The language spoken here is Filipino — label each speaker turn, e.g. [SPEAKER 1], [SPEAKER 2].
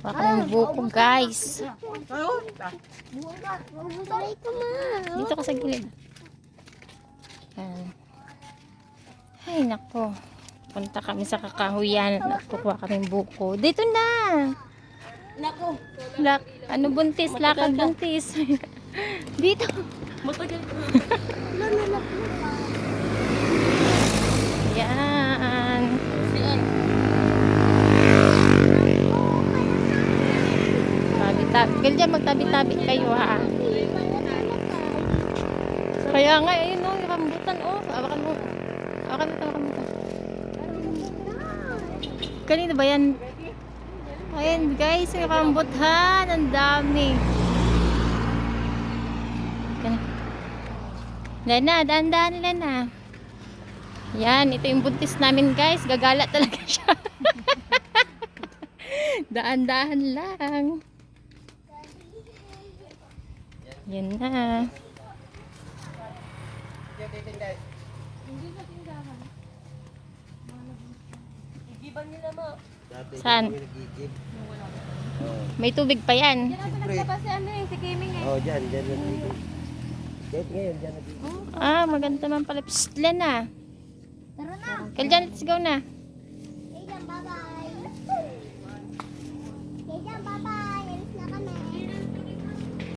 [SPEAKER 1] Baka yung buko guys. Dito ka sa gilid. Yan. Ay nako. Punta kami sa kakahuyan. Kukuha kaming buko. Dito na.
[SPEAKER 2] Nako.
[SPEAKER 1] Ano buntis? Lakad buntis. Dito.
[SPEAKER 2] Matagal ko.
[SPEAKER 1] Yan. Tabi-tabi. Dyan magtabi-tabi kayo ha. Kaya nga, ayun o, yung rambutan o. Awakan mo. Awakan mo ito, rambutan. Kanina ba yan? Ayan guys, yung rambutan. Ang dami. Lana, daan-daan Lana. Yan, ito yung buntis namin guys. Gagala talaga siya. Daan-daan lang. Yan na.
[SPEAKER 2] Igiban nila mo.
[SPEAKER 1] Saan? May tubig pa yan.
[SPEAKER 2] Kasi ano eh, si Kiming eh.
[SPEAKER 3] Oh, dyan nagigib. Dito ngayon, dyan nagigib.
[SPEAKER 1] Ah, maganda man pala. Psst, Lana.
[SPEAKER 2] Tara na.
[SPEAKER 1] Kaljan, let's go na.